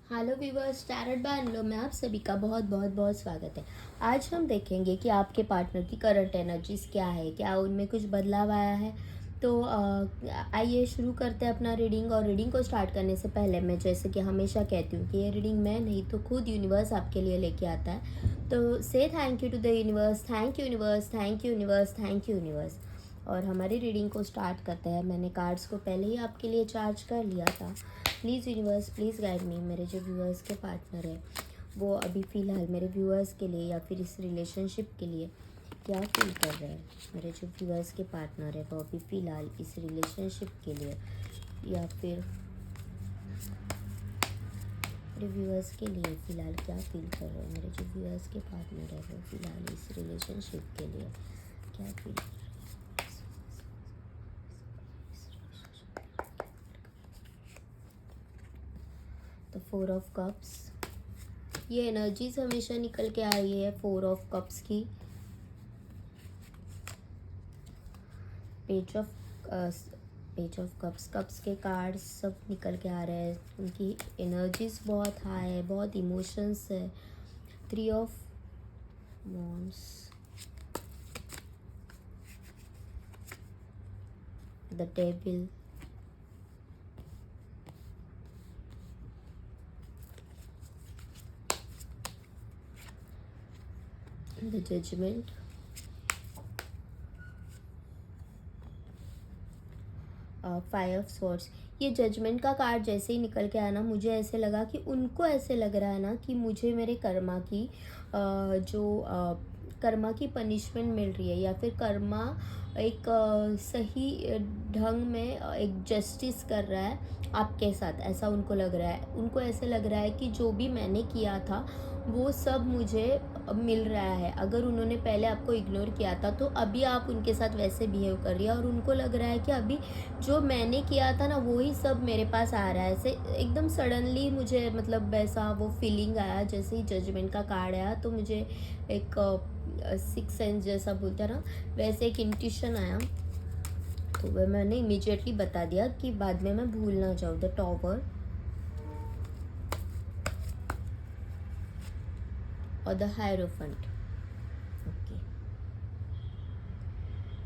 Hello viewers, tarot bye अनलो में आप सभी का बहुत बहुत बहुत स्वागत है। आज हम देखेंगे कि आपके पार्टनर की करंट एनर्जीज क्या है, क्या उनमें कुछ बदलाव आया है। तो आइए शुरू करते हैं अपना रीडिंग। और रीडिंग को स्टार्ट करने से पहले मैं जैसे कि हमेशा कहती हूँ कि ये रीडिंग मैं नहीं तो खुद यूनिवर्स आपके लिए लेके आता है। तो से thank you to the universe, thank you universe, thank you universe, thank you universe. और हमारी रीडिंग को स्टार्ट करते हैं। मैंने कार्ड्स को पहले ही आपके लिए चार्ज कर लिया था। प्लीज़ यूनिवर्स, प्लीज़ गाइड मी। मेरे जो व्यूअर्स के पार्टनर है वो अभी फ़िलहाल मेरे व्यूअर्स के लिए या फिर इस रिलेशनशिप के लिए क्या फील कर रहे हैं। मेरे जो व्यूअर्स के पार्टनर है वो अभी फ़िलहाल इस रिलेशनशिप के लिए या फिर मेरे व्यूअर्स के लिए फ़िलहाल क्या फील कर रहे हैं। मेरे जो व्यूअर्स के पार्टनर है वो फ़िलहाल इस रिलेशनशिप के लिए क्या फील कर रहे हैं। तो 4 ऑफ कप्स, ये एनर्जीज हमेशा निकल के आ रही है 4 ऑफ कप्स की। पेज ऑफ कप्स के कार्ड्स सब निकल के आ रहे हैं। उनकी एनर्जीज बहुत हाई है, बहुत इमोशंस है। 3 of wands, the table, the judgment, 5 of swords. ये जजमेंट का कार्ड जैसे ही निकल के आया ना, मुझे ऐसे लगा कि उनको ऐसे लग रहा है ना कि मुझे मेरे कर्मा की कर्मा की पनिशमेंट मिल रही है, या फिर कर्मा एक सही ढंग में एक जस्टिस कर रहा है आपके साथ। ऐसा उनको लग रहा है। उनको ऐसे लग रहा है कि जो भी मैंने किया था वो सब मुझे मिल रहा है। अगर उन्होंने पहले आपको इग्नोर किया था तो अभी आप उनके साथ वैसे बिहेव कर रही है, और उनको लग रहा है कि अभी जो मैंने किया था ना वही सब मेरे पास आ रहा है। ऐसे एकदम सडनली मुझे मतलब वैसा वो फीलिंग आया। जैसे ही जजमेंट का कार्ड आया तो मुझे एक सिक्स सेंस जैसा बोलता है ना, वैसे एक इंट्यूशन आया। तो वह मैंने इमीडिएटली बता दिया कि बाद में मैं भूल ना जाऊँ। द टॉवर और द हायरोफेंट। ओके,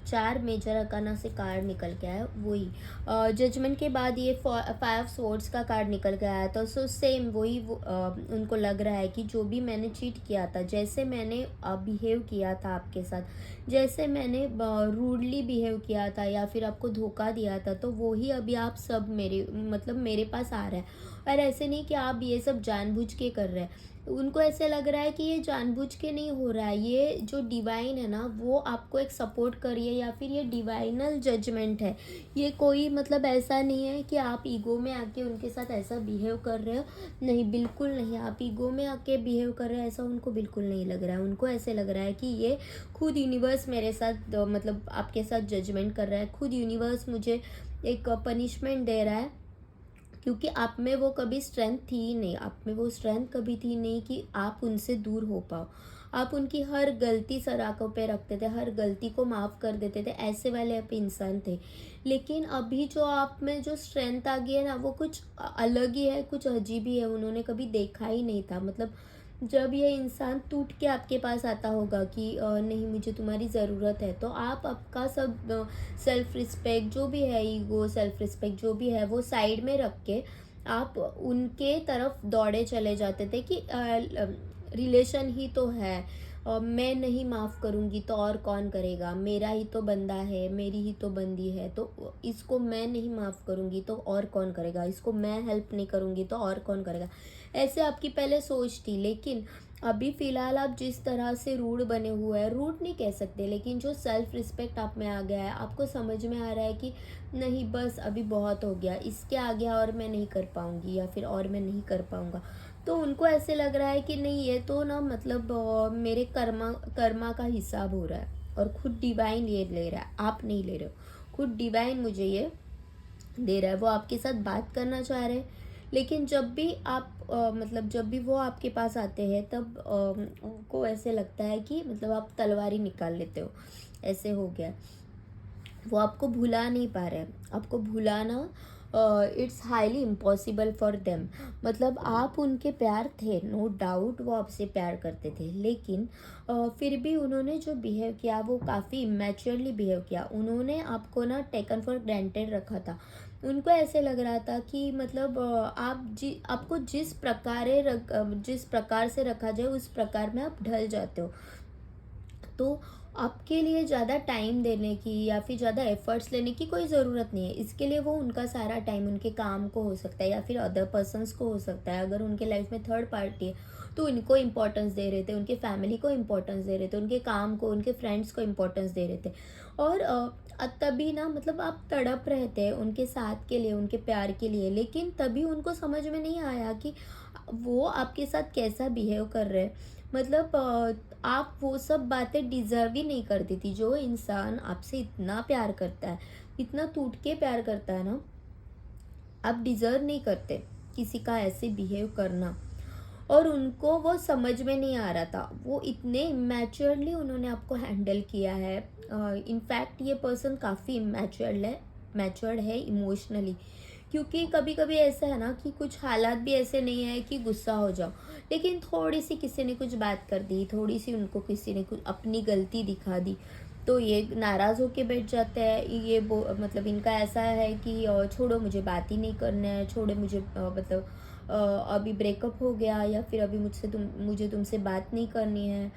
4 मेजर अकाना से कार्ड निकल के आया। वही जजमेंट के बाद ये 5 ऑफ स्वॉर्ड्स का कार्ड निकल के आया था। सो सेम वही उनको लग रहा है कि जो भी मैंने चीट किया था, जैसे मैंने बिहेव किया था आपके साथ, जैसे मैंने रूडली बिहेव किया था या फिर आपको धोखा दिया था, तो वही अभी आप सब मेरे मतलब मेरे पास आ रहा है। और ऐसे नहीं कि आप ये सब जानबूझ के कर रहे हैं। उनको ऐसे लग रहा है कि ये जानबूझ के नहीं हो रहा है। ये जो डिवाइन है ना वो आपको एक सपोर्ट कर रही है, या फिर ये डिवाइनल जजमेंट है। ये कोई मतलब ऐसा नहीं है कि आप ईगो में आके उनके साथ ऐसा बिहेव कर रहे हो। नहीं, बिल्कुल नहीं। आप ईगो में आके बिहेव कर रहे हो ऐसा उनको बिल्कुल नहीं लग रहा है। उनको ऐसे लग रहा है कि ये खुद यूनिवर्स मेरे साथ मतलब आपके साथ जजमेंट कर रहा है। खुद यूनिवर्स मुझे एक पनिशमेंट दे रहा है, क्योंकि आप में वो कभी स्ट्रेंथ थी ही नहीं। आप में वो स्ट्रेंथ कभी थी नहीं कि आप उनसे दूर हो पाओ। आप उनकी हर गलती सर आंखों पे रखते थे, हर गलती को माफ़ कर देते थे। ऐसे वाले आप इंसान थे। लेकिन अभी जो आप में जो स्ट्रेंथ आ गई है ना वो कुछ अलग ही है, कुछ अजीब ही है। उन्होंने कभी देखा ही नहीं था। मतलब जब ये इंसान टूट के आपके पास आता होगा कि नहीं मुझे तुम्हारी ज़रूरत है, तो आप आपका सब सेल्फ रिस्पेक्ट जो भी है, ईगो, सेल्फ रिस्पेक्ट जो भी है, वो साइड में रख के आप उनके तरफ दौड़े चले जाते थे कि रिलेशन ही तो है, मैं नहीं माफ़ करूँगी तो और कौन करेगा। मेरा ही तो बंदा है, मेरी ही तो बंदी है, तो इसको मैं नहीं माफ़ करूँगी तो और कौन करेगा। इसको मैं हेल्प नहीं करूँगी तो और कौन करेगा। ऐसे आपकी पहले सोच थी। लेकिन अभी फ़िलहाल आप जिस तरह से रूड बने हुए हैं, रूड नहीं कह सकते, लेकिन जो सेल्फ रिस्पेक्ट आप में आ गया है, आपको समझ में आ रहा है कि नहीं बस अभी बहुत हो गया, इसके आगे और मैं नहीं कर पाऊँगी या फिर और मैं नहीं कर पाऊँगा। तो उनको ऐसे लग रहा है कि नहीं ये तो ना मतलब मेरे कर्मा कर्मा का हिसाब हो रहा है, और खुद डिवाइन ये ले रहा है, आप नहीं ले रहे हो। खुद डिवाइन मुझे ये दे रहा है। वो आपके साथ बात करना चाह रहे हैं। लेकिन जब भी आप मतलब जब भी वो आपके पास आते हैं तब उनको ऐसे लगता है कि मतलब आप तलवारी निकाल लेते हो। ऐसे हो गया। वो आपको भुला नहीं पा रहे हैं। आपको भुलाना it's highly impossible for them. मतलब आप उनके प्यार थे, नो डाउट वो आपसे प्यार करते थे, लेकिन फिर भी उन्होंने जो बिहेव किया वो काफ़ी इमेच्योरली बिहेव किया। उन्होंने आपको ना टेकन फॉर ग्रांटेड रखा था। उनको ऐसे लग रहा था कि मतलब आपको जिस प्रकार से रखा जाए उस प्रकार में आप ढल जाते हो। तो आपके लिए ज़्यादा टाइम देने की या फिर ज़्यादा एफर्ट्स लेने की कोई ज़रूरत नहीं है। इसके लिए वो उनका सारा टाइम उनके काम को हो सकता है या फिर अदर पर्सन्स को हो सकता है। अगर उनके लाइफ में थर्ड पार्टी है तो उनको इम्पोर्टेंस दे रहे थे, उनके फैमिली को इम्पोर्टेंस दे रहे थे, उनके काम को, उनके फ्रेंड्स को इम्पोर्टेंस दे रहे थे। और तभी ना मतलब आप तड़प रहे थे उनके साथ के लिए, उनके प्यार के लिए, लेकिन तभी उनको समझ में नहीं आया कि वो आपके साथ कैसा बिहेव कर रहे हैं। मतलब आप वो सब बातें डिज़र्व ही नहीं करती थी। जो इंसान आपसे इतना प्यार करता है, इतना टूट के प्यार करता है ना, आप डिज़र्व नहीं करते किसी का ऐसे बिहेव करना। और उनको वो समझ में नहीं आ रहा था। वो इतने इमैच्योरली उन्होंने आपको हैंडल किया है। इनफैक्ट ये पर्सन काफ़ी मैच्योर्ड है इमोशनली। क्योंकि कभी कभी ऐसा है ना कि कुछ हालात भी ऐसे नहीं है कि गुस्सा हो जाओ, लेकिन थोड़ी सी किसी ने कुछ बात कर दी, थोड़ी सी उनको किसी ने कुछ अपनी गलती दिखा दी, तो ये नाराज़ होके बैठ जाते हैं। मतलब इनका ऐसा है कि छोड़ो मुझे बात ही नहीं करना है, छोड़ो मुझे मतलब अभी ब्रेकअप हो गया या फिर अभी मुझे तुमसे बात नहीं करनी है।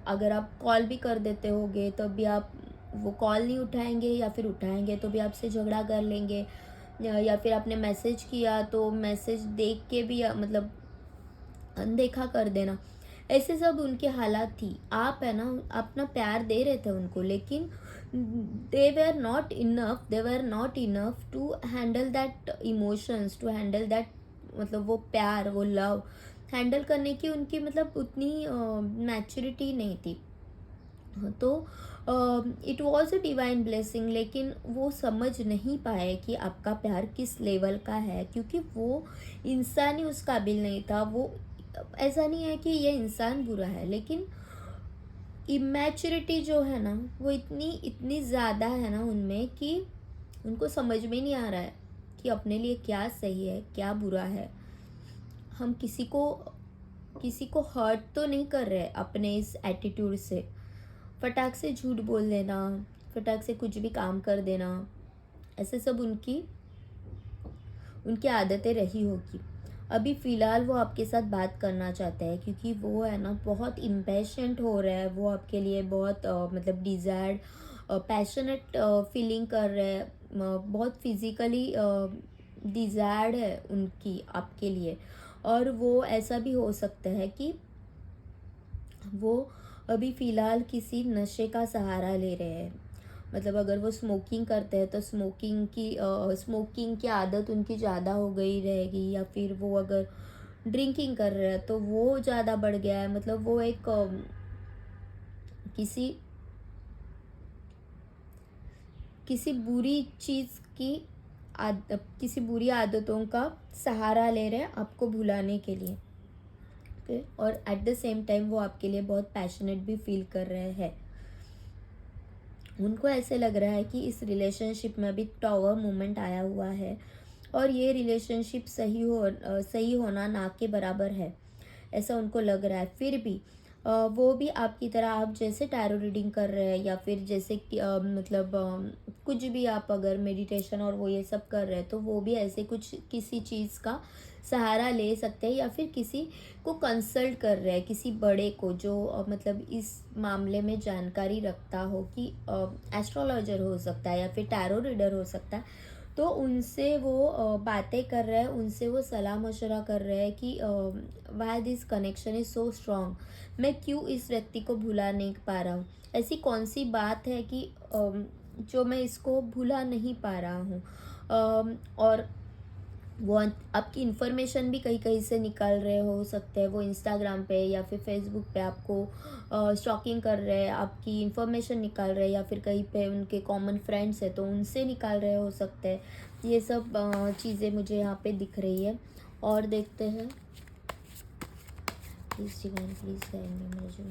अगर आप कॉल भी कर देते होगे तो भी आप वो कॉल नहीं उठाएंगे, या फिर उठाएंगे तो भी आपसे झगड़ा कर लेंगे। या फिर आपने मैसेज किया तो मैसेज देख के भी मतलब अनदेखा कर देना। ऐसे सब उनकी हालात थी। आप है ना अपना प्यार दे रहे थे उनको, लेकिन they were not enough to handle that emotions, to handle that मतलब वो प्यार, वो लव हैंडल करने की उनकी मतलब उतनी मैच्योरिटी नहीं थी। तो it was a divine blessing, लेकिन वो समझ नहीं पाए कि आपका प्यार किस लेवल का है, क्योंकि वो इंसान ही उस काबिल नहीं था। वो ऐसा नहीं है कि ये इंसान बुरा है, लेकिन इमेच्योरिटी जो है ना वो इतनी इतनी ज़्यादा है ना उनमें कि उनको समझ में नहीं आ रहा है कि अपने लिए क्या सही है क्या बुरा है। हम किसी को हर्ट तो नहीं कर रहे अपने इस एटीट्यूड से। फटाक से झूठ बोल देना, फटाक से कुछ भी काम कर देना, ऐसे सब उनकी उनकी आदतें रही होगी। अभी फ़िलहाल वो आपके साथ बात करना चाहते हैं, क्योंकि वो है ना बहुत इम्पेशेंट हो रहा है। वो आपके लिए बहुत मतलब डिज़ायर्ड पैशनेट फीलिंग कर रहे हैं। बहुत फिज़िकली डिज़ायर्ड है उनकी आपके लिए। और वो ऐसा भी हो सकता है कि वो अभी फ़िलहाल किसी नशे का सहारा ले रहे हैं। मतलब अगर वो स्मोकिंग करते हैं तो स्मोकिंग की आदत उनकी ज़्यादा हो गई रहेगी, या फिर वो अगर ड्रिंकिंग कर रहे हैं तो वो ज़्यादा बढ़ गया है। मतलब वो एक किसी किसी बुरी चीज़ की किसी बुरी आदतों का सहारा ले रहे हैं आपको भुलाने के लिए। ओके, और एट द सेम टाइम वो आपके लिए बहुत पैशनेट भी फील कर रहे हैं। उनको ऐसे लग रहा है कि इस रिलेशनशिप में अभी टावर मोमेंट आया हुआ है, और ये रिलेशनशिप सही होना ना के बराबर है, ऐसा उनको लग रहा है। फिर भी वो भी आपकी तरह आप जैसे टैरो रीडिंग कर रहे हैं, या फिर जैसे कि मतलब कुछ भी आप अगर मेडिटेशन और वो ये सब कर रहे हैं, तो वो भी ऐसे कुछ किसी चीज़ का सहारा ले सकते हैं, या फिर किसी को कंसल्ट कर रहे हैं, किसी बड़े को जो मतलब इस मामले में जानकारी रखता हो, कि एस्ट्रोलॉजर हो सकता है या फिर टैरो रीडर हो सकता है। तो उनसे वो बातें कर रहे हैं, उनसे वो सलाह मशवरा कर रहे हैं कि why this connection is so strong, मैं क्यों इस व्यक्ति को भुला नहीं पा रहा हूँ। ऐसी कौन सी बात है कि जो मैं इसको भुला नहीं पा रहा हूँ। और वो आपकी इन्फॉर्मेशन भी कहीं कहीं से निकाल रहे हो सकते हैं। वो इंस्टाग्राम पे या फिर फेसबुक पे आपको स्टॉकिंग कर रहे हैं, आपकी इन्फॉर्मेशन निकाल रहे हैं, या फिर कहीं पे उनके कॉमन फ्रेंड्स है तो उनसे निकाल रहे हो सकते हैं। ये सब चीज़ें मुझे यहाँ पे दिख रही है। और देखते हैं, प्लीज़ डिवाइन प्लीज़ गाइड मी, मेरे जो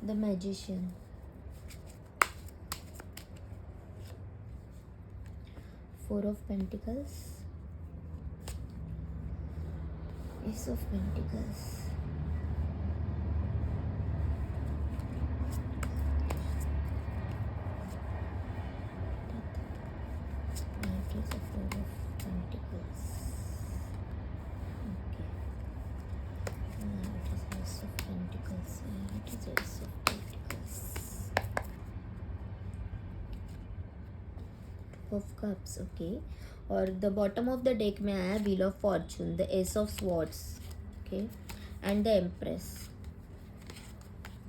the magician, four of pentacles, S of pentacles, it is a four of pentacles. Okay, now it is ace of pentacles, and it is ace of pentacles, two of cups. Okay, और the bottom of the deck में आया wheel of Fortune, the S of swords, okay, and the empress.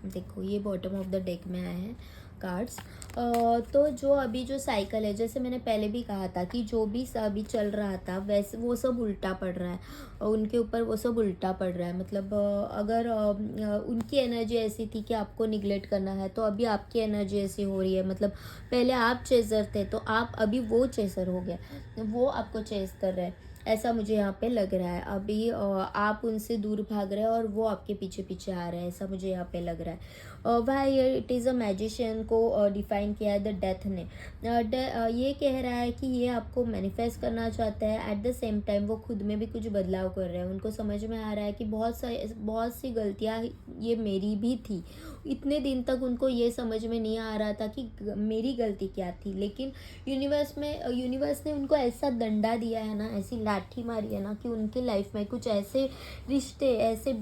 देखो ये bottom of the deck में आए हैं cards. तो जो अभी जो साइकिल है, जैसे मैंने पहले भी कहा था कि जो भी अभी चल रहा था वैसे वो सब उल्टा पड़ रहा है, उनके ऊपर वो सब उल्टा पड़ रहा है। मतलब अगर उनकी एनर्जी ऐसी थी कि आपको निगलेक्ट करना है, तो अभी आपकी एनर्जी ऐसी हो रही है। मतलब पहले आप चेजर थे तो आप अभी वो चेजर हो गया, वो आपको चेज कर रहे हैं, ऐसा मुझे यहाँ पे लग रहा है। अभी आप उनसे दूर भाग रहे हैं और वो आपके पीछे पीछे आ रहे हैं, ऐसा मुझे यहाँ पे लग रहा है। वह इट इज़ अ मैजिशियन को डिफाइन किया है द डेथ ने। ये कह रहा है कि ये आपको मैनिफेस्ट करना चाहता है, एट द सेम टाइम वो खुद में भी कुछ बदलाव कर रहे हैं। उनको समझ में आ रहा है कि बहुत सी गलतियाँ ये मेरी भी थी। इतने दिन तक उनको ये समझ में नहीं आ रहा था कि मेरी गलती क्या थी, लेकिन यूनिवर्स ने उनको ऐसा डंडा दिया है ना, ऐसी लाठी मारी है ना, कि उनके लाइफ में कुछ ऐसे रिश्ते, ऐसे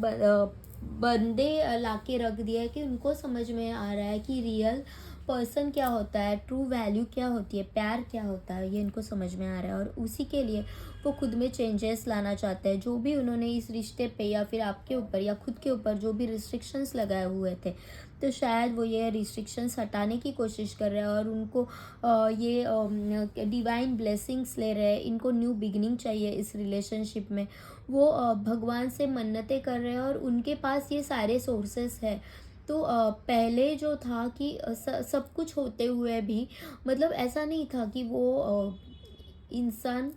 बंदे लाके रख दिया है कि उनको समझ में आ रहा है कि रियल पर्सन क्या होता है, ट्रू वैल्यू क्या होती है, प्यार क्या होता है, ये इनको समझ में आ रहा है। और उसी के लिए वो खुद में चेंजेस लाना चाहते हैं। जो भी उन्होंने इस रिश्ते पे या फिर आपके ऊपर या खुद के ऊपर जो भी रिस्ट्रिक्शंस लगाए हुए थे, तो शायद वो ये रिस्ट्रिक्शंस हटाने की कोशिश कर रहे हैं। और उनको ये डिवाइन ब्लेसिंग्स ले रहे हैं, इनको न्यू बिगिनिंग चाहिए इस रिलेशनशिप में। वो भगवान से मन्नतें कर रहे हैं और उनके पास ये सारे सोर्सेस है। तो पहले जो था कि सब कुछ होते हुए भी, मतलब ऐसा नहीं था कि वो इंसान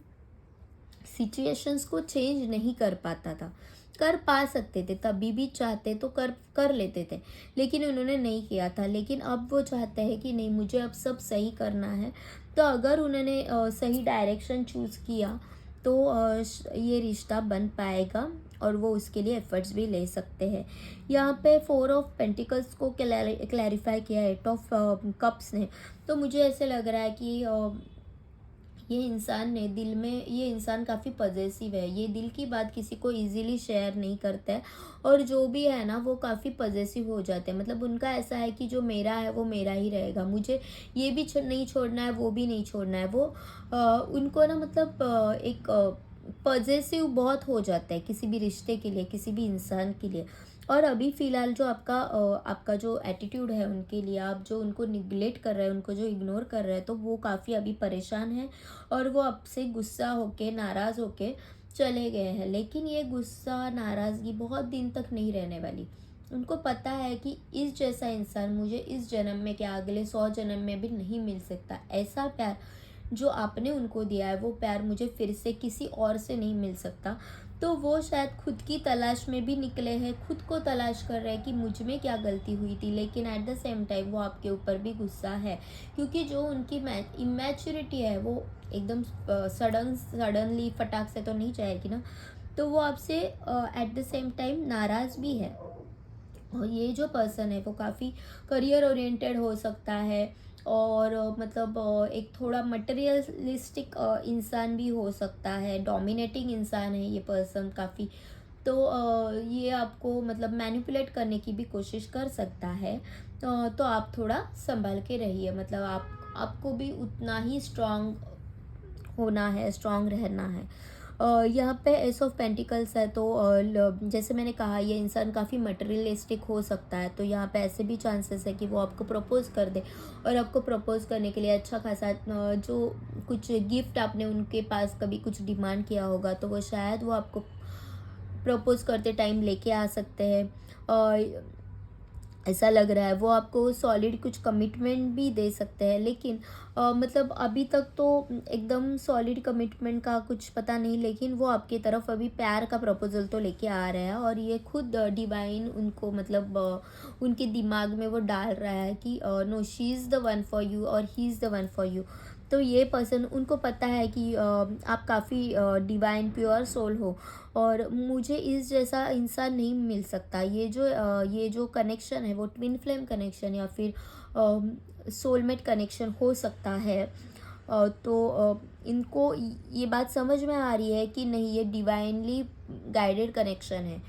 सिचुएशंस को चेंज नहीं कर पाता था। कर पा सकते थे, तभी भी चाहते तो कर लेते थे, लेकिन उन्होंने नहीं किया था। लेकिन अब वो चाहते हैं कि नहीं, मुझे अब सब सही करना है। तो अगर उन्होंने सही डायरेक्शन चूज़ किया तो ये रिश्ता बन पाएगा और वो उसके लिए एफर्ट्स भी ले सकते हैं। यहाँ पे फोर ऑफ पेंटिकल्स को क्लैरिफाई किया एट ऑफ कप्स ने। तो मुझे ऐसे लग रहा है कि ये इंसान ने दिल में, ये इंसान काफ़ी पजेसिव है, ये दिल की बात किसी को इजीली शेयर नहीं करता है। और जो भी है ना, वो काफ़ी पजेसिव हो जाते हैं। मतलब उनका ऐसा है कि जो मेरा है वो मेरा ही रहेगा, मुझे ये भी नहीं छोड़ना है, वो भी नहीं छोड़ना है। वो उनको ना, मतलब एक पजेसिव बहुत हो जाता है किसी भी रिश्ते के लिए, किसी भी इंसान के लिए। और अभी फ़िलहाल जो आपका जो एटीट्यूड है उनके लिए, आप जो उनको निगलेक्ट कर रहे हैं, उनको जो इग्नोर कर रहे हैं, तो वो काफ़ी अभी परेशान है और वो आपसे गुस्सा होके, नाराज़ होके चले गए हैं। लेकिन ये गुस्सा, नाराज़गी बहुत दिन तक नहीं रहने वाली। उनको पता है कि इस जैसा इंसान मुझे इस जन्म में क्या, अगले 100 जन्म में भी नहीं मिल सकता। ऐसा प्यार जो आपने उनको दिया है, वो प्यार मुझे फिर से किसी और से नहीं मिल सकता। तो वो शायद खुद की तलाश में भी निकले हैं, खुद को तलाश कर रहे हैं कि मुझ में क्या गलती हुई थी। लेकिन एट द सेम टाइम वो आपके ऊपर भी गुस्सा है, क्योंकि जो उनकी इमेच्योरिटी है वो एकदम सडनली फटाक से तो नहीं जाएगी ना। तो वो आपसे एट द सेम टाइम नाराज़ भी है। और ये जो पर्सन है वो काफ़ी करियर ओरिएंटेड हो सकता है, और मतलब एक थोड़ा मटेरियलिस्टिक इंसान भी हो सकता है, डोमिनेटिंग इंसान है ये पर्सन काफ़ी। तो ये आपको मतलब मैनिपुलेट करने की भी कोशिश कर सकता है। तो आप थोड़ा संभल के रहिए। मतलब आपको भी उतना ही स्ट्रांग होना है, स्ट्रांग रहना है। यहाँ पे एस ऑफ पेंटिकल्स है, तो जैसे मैंने कहा, ये इंसान काफ़ी मटेरियलिस्टिक हो सकता है। तो यहाँ पे ऐसे भी चांसेस है कि वो आपको प्रपोज़ कर दे, और आपको प्रपोज़ करने के लिए अच्छा खासा जो कुछ गिफ्ट आपने उनके पास कभी कुछ डिमांड किया होगा, तो वो शायद वो आपको प्रपोज़ करते टाइम लेके आ सकते हैं। ऐसा लग रहा है वो आपको सॉलिड कुछ कमिटमेंट भी दे सकते हैं, लेकिन मतलब अभी तक तो एकदम सॉलिड कमिटमेंट का कुछ पता नहीं, लेकिन वो आपकी तरफ अभी प्यार का प्रपोजल तो लेके आ रहा है, और ये खुद डिवाइन उनको मतलब उनके दिमाग में वो डाल रहा है कि no, she is the one for you और he is the one for you. तो ये पर्सन, उनको पता है कि आप काफ़ी डिवाइन प्योर सोल हो, और मुझे इस जैसा इंसान नहीं मिल सकता। ये जो कनेक्शन है वो ट्विन फ्लेम कनेक्शन या फिर सोलमेट कनेक्शन हो सकता है। तो इनको ये बात समझ में आ रही है कि नहीं, ये डिवाइनली गाइडेड कनेक्शन है।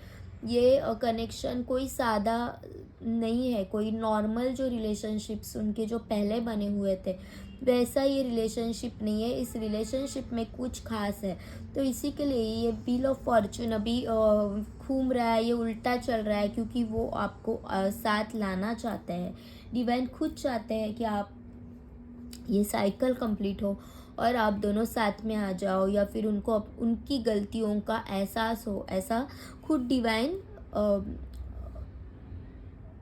ये कनेक्शन कोई सादा नहीं है, कोई नॉर्मल जो रिलेशनशिप्स उनके जो पहले बने हुए थे वैसा ये रिलेशनशिप नहीं है। इस रिलेशनशिप में कुछ खास है, तो इसी के लिए ये व्हील ऑफ फॉर्चून अभी घूम रहा है, ये उल्टा चल रहा है, क्योंकि वो आपको साथ लाना चाहते हैं। डिवाइन खुद चाहते हैं कि आप ये साइकिल कंप्लीट हो और आप दोनों साथ में आ जाओ, या फिर उनको उनकी गलतियों का एहसास हो। ऐसा खुद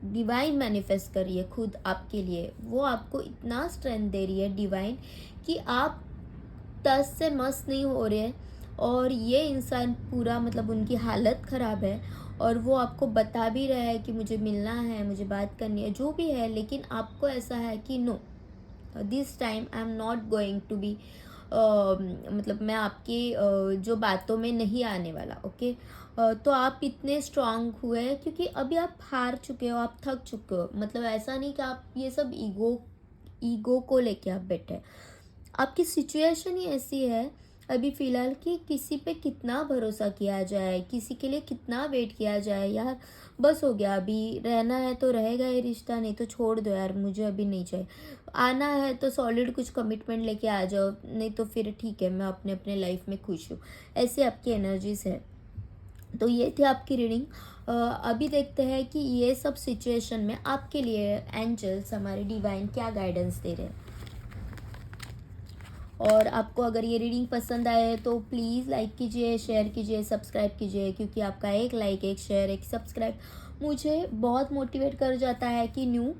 डिवाइन मैनिफेस्ट करिए खुद आपके लिए। वो आपको इतना स्ट्रेंथ दे रही है डिवाइन कि आप तस से मस नहीं हो रहे, और ये इंसान पूरा मतलब उनकी हालत ख़राब है, और वो आपको बता भी रहा है कि मुझे मिलना है, मुझे बात करनी है, जो भी है, लेकिन आपको ऐसा है कि no, this time I am not going to be, मतलब मैं आपकी जो बातों में नहीं आने वाला। ओके, तो आप इतने स्ट्रांग हुए हैं क्योंकि अभी आप हार चुके हो, आप थक चुके हो। मतलब ऐसा नहीं कि आप ये सब ईगो को लेके आप बैठे हैं। आपकी सिचुएशन ही ऐसी है अभी फ़िलहाल कि किसी पे कितना भरोसा किया जाए, किसी के लिए कितना वेट किया जाए। यार बस हो गया, अभी रहना है तो रहेगा ये रिश्ता, नहीं तो छोड़ दो यार, मुझे अभी नहीं चाहिए। आना है तो सॉलिड कुछ कमिटमेंट लेके आ जाओ, नहीं तो फिर ठीक है, मैं अपने अपने लाइफ में खुश हूँ। ऐसे आपकी एनर्जीज है। तो ये थी आपकी रीडिंग। अभी देखते हैं कि ये सब सिचुएशन में आपके लिए एंजल्स, हमारे डिवाइन, क्या गाइडेंस दे रहे हैं। और आपको अगर ये रीडिंग पसंद आए तो प्लीज़ लाइक कीजिए, शेयर कीजिए, सब्सक्राइब कीजिए, क्योंकि आपका एक लाइक, एक शेयर, एक सब्सक्राइब मुझे बहुत मोटिवेट कर जाता है कि न्यू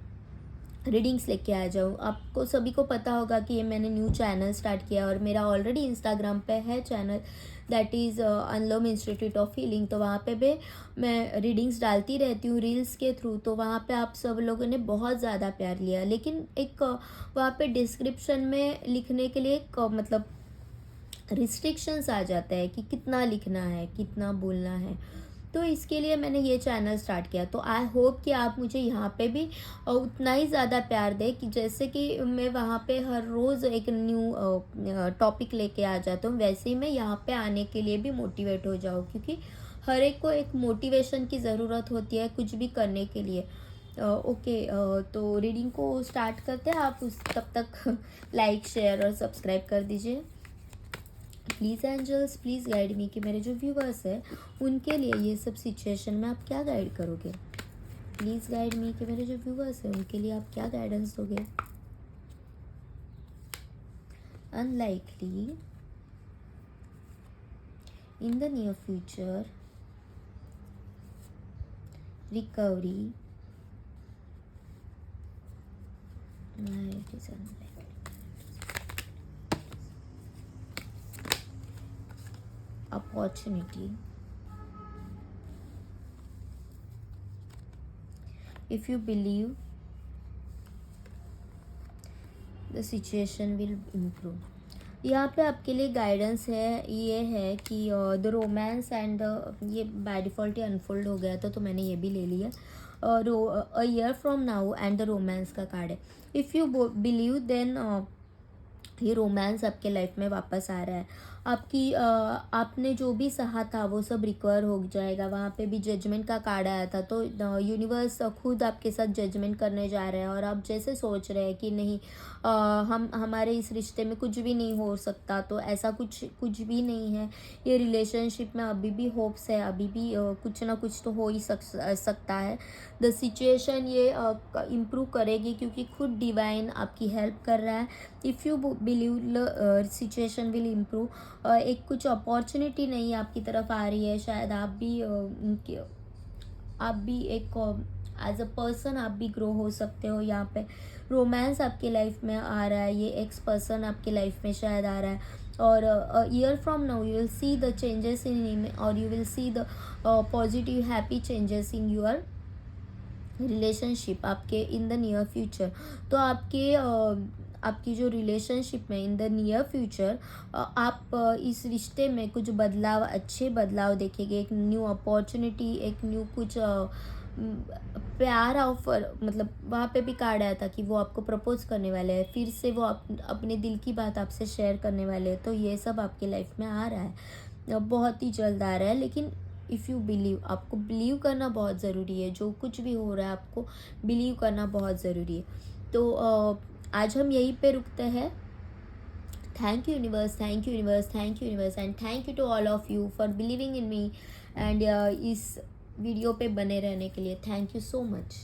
रीडिंग्स लेके आ जाऊँ। आपको सभी को पता होगा कि ये मैंने न्यू चैनल स्टार्ट किया, और मेरा ऑलरेडी इंस्टाग्राम पे है channel, that is anulom institute of healing. तो वहाँ पे भी मैं रीडिंग्स डालती रहती हूँ रील्स के थ्रू। तो वहाँ पे आप सब लोगों ने बहुत ज़्यादा प्यार लिया, लेकिन एक वहाँ पे डिस्क्रिप्शन में लिखने के लिए एक मतलब रिस्ट्रिक्शंस आ जाता है कि कितना लिखना है, कितना बोलना है। तो इसके लिए मैंने ये चैनल स्टार्ट किया। तो आई होप कि आप मुझे यहाँ पे भी उतना ही ज़्यादा प्यार दें, कि जैसे कि मैं वहाँ पे हर रोज़ एक न्यू टॉपिक लेके आ जाता हूँ, वैसे ही मैं यहाँ पे आने के लिए भी मोटिवेट हो जाऊँ, क्योंकि हर एक को एक मोटिवेशन की ज़रूरत होती है कुछ भी करने के लिए। ओके, तो रीडिंग को स्टार्ट करते हैं। आप उस तब तक लाइक, शेयर और सब्सक्राइब कर दीजिए please. Angels please guide me कि मेरे जो व्यूवर्स हैं उनके लिए ये सब सिचुएशन में आप क्या गाइड करोगे। प्लीज़ गाइड मी कि मेरे जो व्यूवर्स हैं उनके लिए आप क्या गाइडेंस दोगे। Unlikely, in the near future, recovery, it is unlikely, opportunity, if you believe the situation will improve। यहाँ पे आपके लिए गाइडेंस है, ये है कि द रोमांस एंड ये बाय डिफ़ॉल्ट ही अनफोल्ड हो गया था, तो मैंने ये भी ले लिया। A year from now and the romance का कार्ड है। इफ़ यू बिलीव देन ये रोमांस आपके लाइफ में वापस आ रहा है। आपने जो भी सहा था वो सब रिकवर हो जाएगा। वहाँ पे भी जजमेंट का कार्ड आया था, तो यूनिवर्स खुद आपके साथ जजमेंट करने जा रहे हैं, और आप जैसे सोच रहे हैं कि नहीं, हम हमारे इस रिश्ते में कुछ भी नहीं हो सकता, तो ऐसा कुछ भी नहीं है। ये रिलेशनशिप में अभी भी होप्स है, अभी भी कुछ ना कुछ तो हो ही सकता है। द सिचुएशन ये इम्प्रूव करेगी, क्योंकि खुद डिवाइन आपकी हेल्प कर रहा है। If you believe situation will improve. एक कुछ अपॉर्चुनिटी नहीं आपकी तरफ आ रही है, शायद आप भी एक एज अ पर्सन आप भी ग्रो हो सकते हो। यहाँ पे रोमांस आपके लाइफ में आ रहा है, ये एक्स पर्सन आपके लाइफ में शायद आ रहा है, और year from now you will see the changes in him, और you will see the positive happy changes in your relationship आपके इन द नियर फ्यूचर। तो आपकी जो रिलेशनशिप में इन द नियर फ्यूचर आप इस रिश्ते में कुछ बदलाव, अच्छे बदलाव देखेंगे, एक न्यू अपॉर्चुनिटी, एक न्यू कुछ प्यार ऑफर, मतलब वहाँ पे भी कार्ड आया था कि वो आपको प्रपोज करने वाले हैं, फिर से वो अपने दिल की बात आपसे शेयर करने वाले हैं। तो ये सब आपके लाइफ में आ रहा है, बहुत ही जल्द आ रहा है। लेकिन इफ़ यू बिलीव, आपको बिलीव करना बहुत ज़रूरी है। जो कुछ भी हो रहा है आपको बिलीव करना बहुत ज़रूरी है। तो आज हम यहीं पे रुकते हैं। Thank you universe, thank you universe, thank you universe, and thank you to all of you for believing in me, and इस वीडियो पे बने रहने के लिए थैंक यू सो मच।